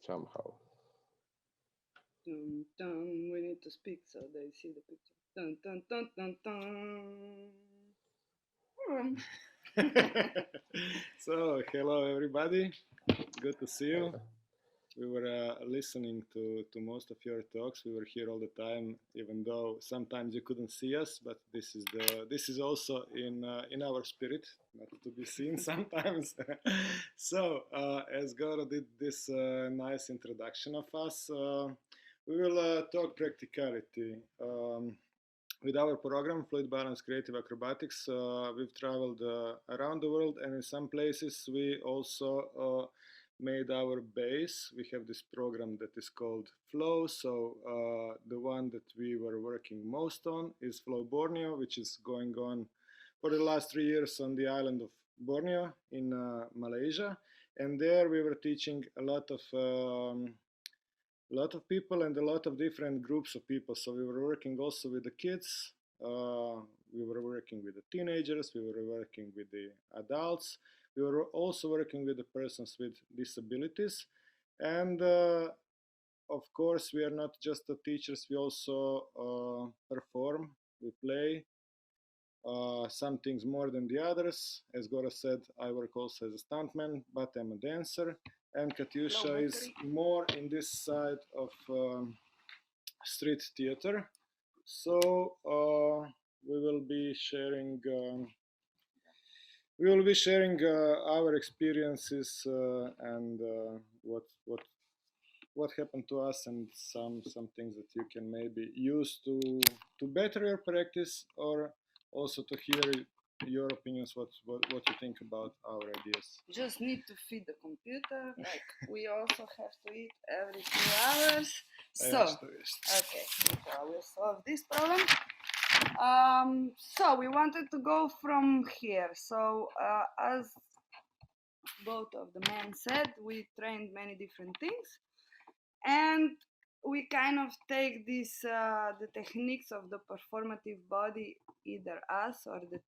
somehow. Dun, dun, we need to speak so they see the picture. Dun, dun, dun, dun, dun. So, hello everybody. Good to see you. We were listening to most of your talks. We were here all the time, even though sometimes you couldn't see us. But this is also in our spirit, not to be seen sometimes. So, as Goro did this nice introduction of us, we will talk practicality. With our program, Fluid Balance Creative Acrobatics, we've traveled around the world, and in some places we also made our base. We have this program that is called Flow. So the one that we were working most on is Flow Borneo, which is going on for the last 3 years on the island of Borneo in Malaysia. And there we were teaching a lot of people and a lot of different groups of people. So we were working also with the kids, we were working with the teenagers, we were working with the adults, we were also working with the persons with disabilities. And of course, we are not just the teachers, we also perform, we play. Some things more than the others. As Gora said, I work also as a stuntman, but I'm a dancer. And Katyusha is more in this side of street theater. So we will be sharing our experiences and what happened to us, and some things that you can maybe use to better your practice, or also to hear your opinions, what you think about our ideas. Just need to feed the computer. Like we also have to eat every 2 hours. So okay, so I will solve this problem. So we wanted to go from here. So as both of the men said, we trained many different things, and we kind of take this the techniques of the performative body, either us or the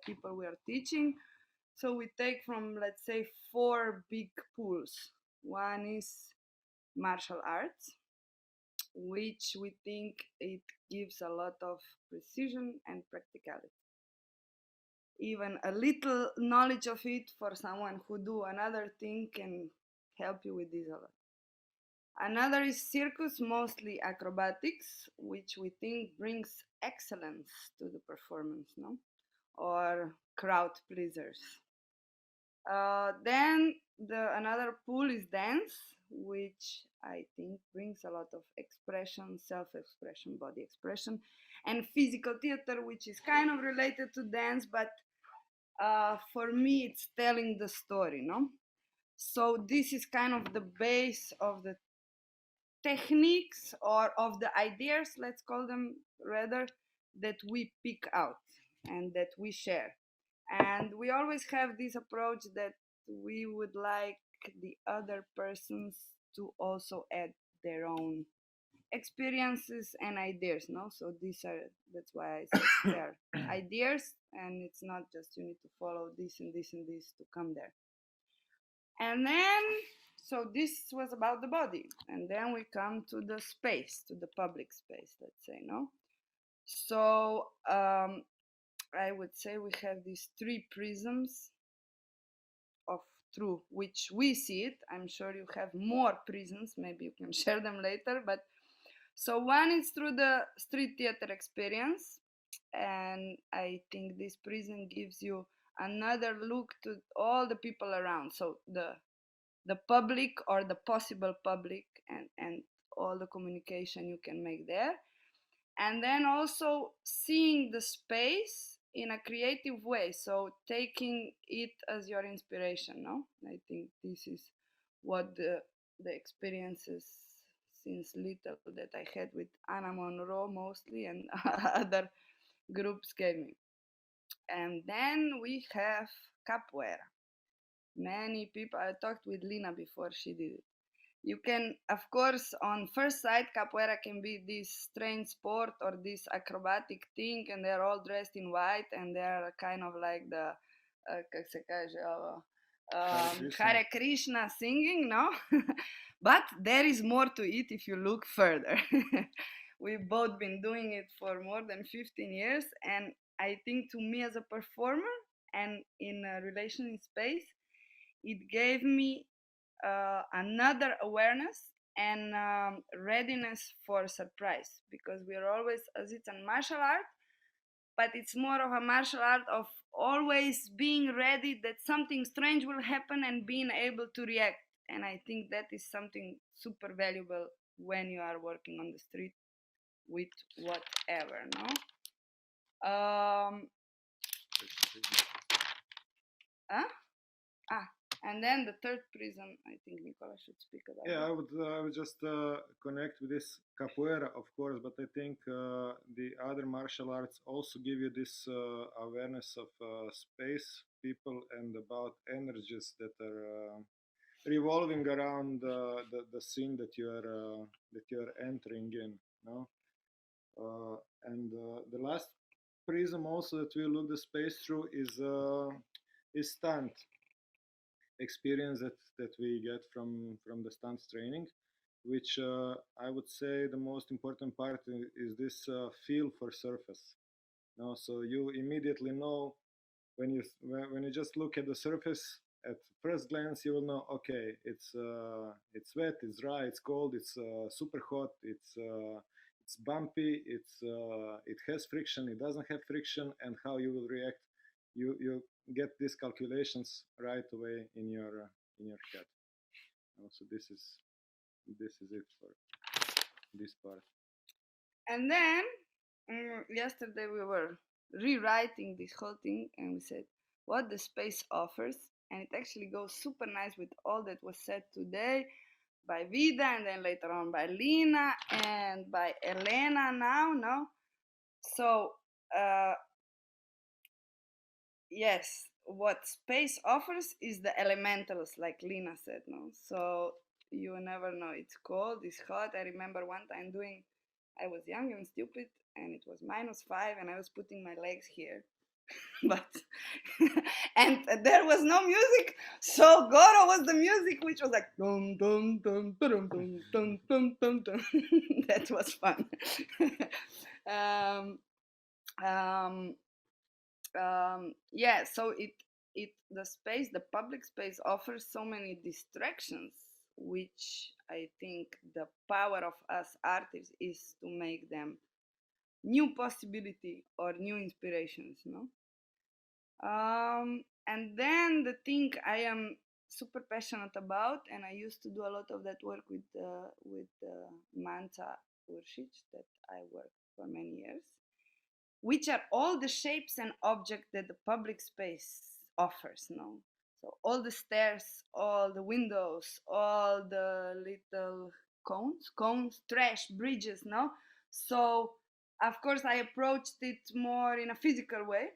people we are teaching. So we take from, let's say, 4 big pools. One is martial arts, which we think it gives a lot of precision and practicality. Even a little knowledge of it for someone who do another thing can help you with this a lot. Another is circus, mostly acrobatics, which we think brings excellence to the performance, no? Or crowd pleasers. Then another pool is dance, which I think brings a lot of expression, self-expression, body expression, and physical theater, which is kind of related to dance, but for me it's telling the story, no? So this is kind of the base of the techniques, or of the ideas, let's call them rather, that we pick out and that we share. And we always have this approach that we would like the other persons to also add their own experiences and ideas, no? So that's why I said they're ideas, and it's not just you need to follow this and this and this to come there. And then, so this was about the body, and then we come to the space, to the public space, let's say, no? So I would say we have these 3 prisms of through which we see it. I'm sure you have more prisms, maybe you can share them later, but so one is through the street theater experience, and I think this prism gives you another look to all the people around. So the public, or the possible public, and all the communication you can make there. And then also seeing the space in a creative way, so taking it as your inspiration, no? I think this is what the experiences since little that I had with Anna Monroe mostly, and other groups gave me. And then we have capoeira. Many people, I talked with Lina before she did it. You can, of course, on first sight, capoeira can be this strange sport or this acrobatic thing, and they're all dressed in white, and they're kind of like the Hare Krishna singing, no? But there is more to it if you look further. We've both been doing it for more than 15 years, and I think to me as a performer and in a relation in space, it gave me another awareness and readiness for surprise, because we are always, as it's a martial art, but it's more of a martial art of always being ready that something strange will happen and being able to react. And I think that is something super valuable when you are working on the street with whatever, no? Huh? And then the third prism, I think Nicola should speak about. Yeah, I would just connect with this capoeira, of course, but I think the other martial arts also give you this awareness of space, people, and about energies that are revolving around the scene that you are entering in. No, and the last prism also that we look the space through is stunt experience that we get from the stunts training, which I would say the most important part is this feel for surface. No, so you immediately know when you just look at the surface at first glance, you will know, okay, it's wet, it's dry, it's cold, it's super hot, it's bumpy, it has friction, it doesn't have friction, and how you will react. You get these calculations right away in your head. So this is it for this part. And then yesterday we were rewriting this whole thing, and we said what the space offers, and it actually goes super nice with all that was said today by Vida, and then later on by Lina and by Elena now, no? So yes, what space offers is the elementals, like Lina said, no? So you never know, it's cold, it's hot. I remember one time I was young and stupid, and it was -5, and I was putting my legs here. But and there was no music, so Goro was the music, which was like dum dum dum dum dum dum dum dum dum. That was fun. um, um, yeah, so the public space offers so many distractions, which I think the power of us artists is to make them new possibility or new inspirations, no? And then the thing I am super passionate about, and I used to do a lot of that work with Manta Uršić, that I worked for many years, which are all the shapes and objects that the public space offers, no? So all the stairs, all the windows, all the little cones, trash, bridges, no? So of course I approached it more in a physical way.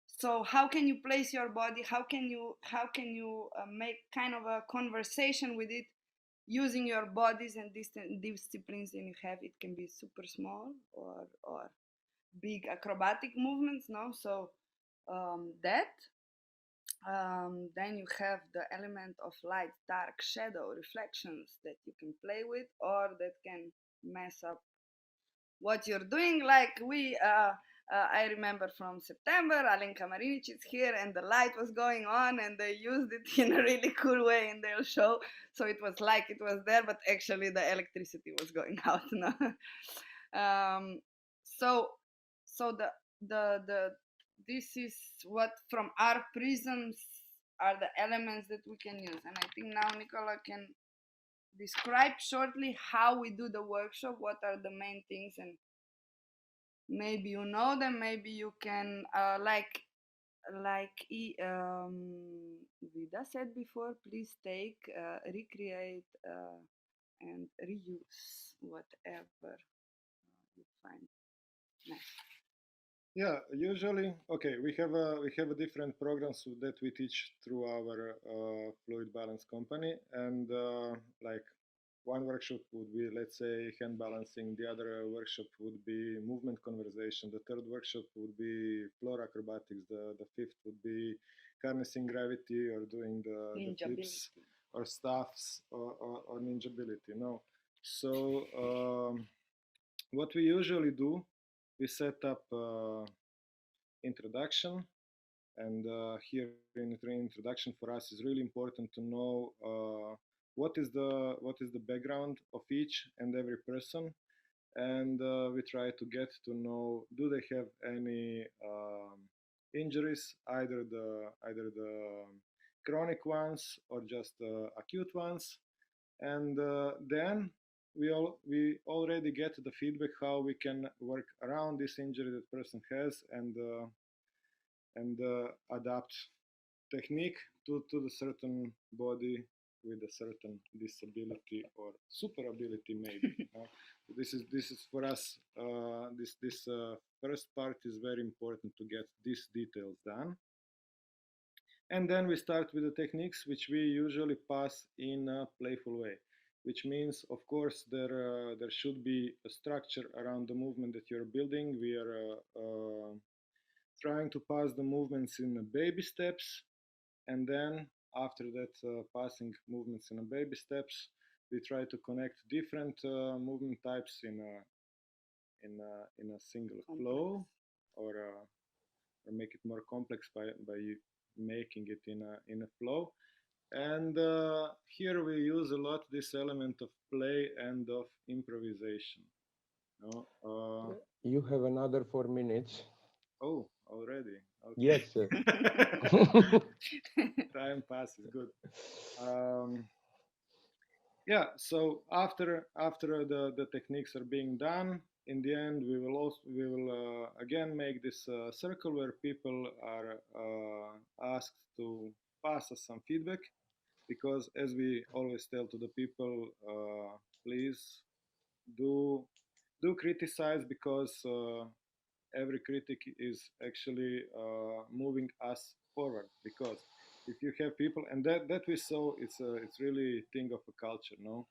So how can you place your body? How can you make kind of a conversation with it using your bodies and disciplines that you have? It can be super small or big acrobatic movements, no? So that then you have the element of light, dark, shadow, reflections that you can play with, or that can mess up what you're doing. Like I remember from September, Alenka Marinic is here, and the light was going on, and they used it in a really cool way in their show. So it was like it was there, but actually the electricity was going out. No? So the this is what from our prisms are the elements that we can use, and I think now Nicola can describe shortly how we do the workshop, what are the main things, and maybe you know them, maybe you can Vida said before, please take, recreate, and reuse whatever you find nice. Yeah, usually, okay, we have a different programs that we teach through our fluid balance company, and like one workshop would be, let's say, hand balancing. The other workshop would be movement conversation. The third workshop would be floor acrobatics. The fifth would be harnessing gravity or doing the flips or staffs or ninja ability. No. So what we usually do, we set up introduction, and here in the introduction for us is really important to know what is the background of each and every person, and we try to get to know, do they have any injuries, either the chronic ones or just acute ones, and then we already get the feedback how we can work around this injury that person has, and adapt technique to the certain body with a certain disability or super ability maybe. This is for us, this first part is very important to get these details done, and then we start with the techniques, which we usually pass in a playful way, which means, of course, there should be a structure around the movement that you're building. We are trying to pass the movements in baby steps, and then after that passing movements in baby steps, we try to connect different movement types in a single flow, or make it more complex by making it in a flow. And here we use a lot this element of play and of improvisation. You have another 4 minutes. Oh, already? Okay. Yes. Time passes, good. Yeah, so after the techniques are being done, in the end we will again make this circle where people are asked to pass us some feedback, because as we always tell to the people, please do criticize, because every critic is actually moving us forward. Because if you have people, and that we saw, it's really thing of a culture, no?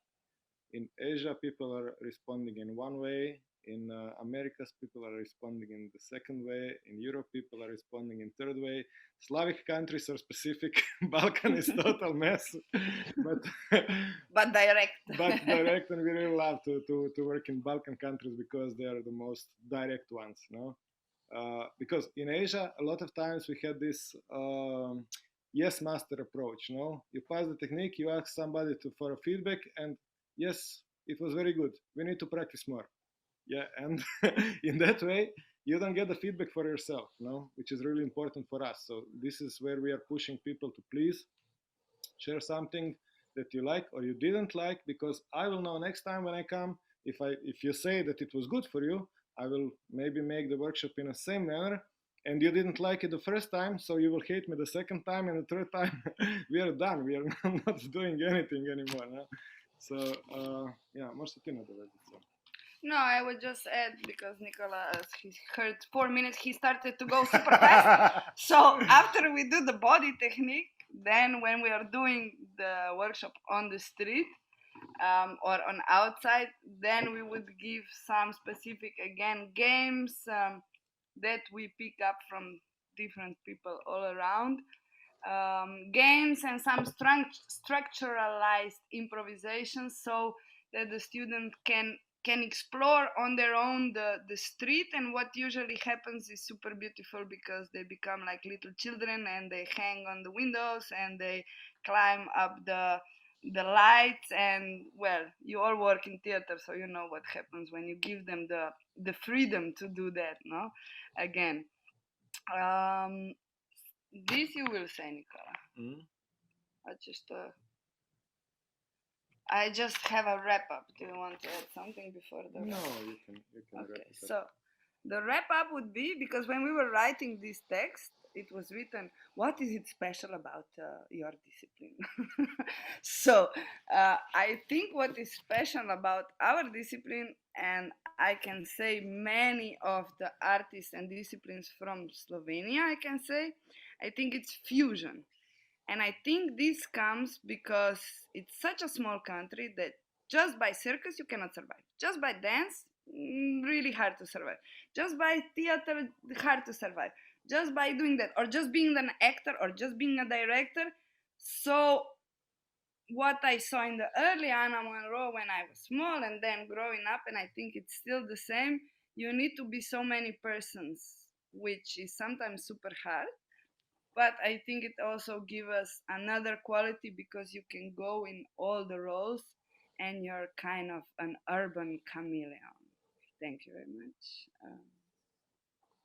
In Asia, people are responding in one way. In Americas, people are responding in the second way. In Europe, people are responding in third way. Slavic countries are specific. Balkan is total mess. But direct. But direct, and we really love to work in Balkan countries because they are the most direct ones, no? Because in Asia, a lot of times we had this yes master approach, no? You pass the technique, you ask somebody for a feedback, and yes, it was very good. We need to practice more. Yeah, and in that way, you don't get the feedback for yourself, no? Which is really important for us. So this is where we are pushing people to please share something that you like or you didn't like, because I will know next time when I come, if you say that it was good for you, I will maybe make the workshop in the same manner, and you didn't like it the first time, so you will hate me the second time, and the third time we are done. We are not doing anything anymore. No? So yeah, možeš ti nadovezati se. No, I would just add, because Nicolas, he heard 4 minutes, he started to go super fast. So after we do the body technique, then when we are doing the workshop on the street or on outside, then we would give some specific, again, games that we pick up from different people all around. Games and some structuralized improvisations, so that the student can explore on their own the street. And what usually happens is super beautiful, because they become like little children, and they hang on the windows, and they climb up the lights. And well, you all work in theater, so you know what happens when you give them the freedom to do that, no? Again, this you will say, Nicola. I just have a wrap up. Do you want to add something before the? No, you can okay, wrap it up. So the wrap up would be, because when we were writing this text, it was written, what is it special about your discipline? So I think what is special about our discipline, and I can say many of the artists and disciplines from Slovenia, I think it's fusion. And I think this comes because it's such a small country that just by circus you cannot survive. Just by dance, really hard to survive. Just by theater, hard to survive. Just by doing that, or just being an actor, or just being a director. So what I saw in the early animal role when I was small and then growing up, and I think it's still the same, you need to be so many persons, which is sometimes super hard. But I think it also gives us another quality because you can go in all the roles and you're kind of an urban chameleon. Thank you very much.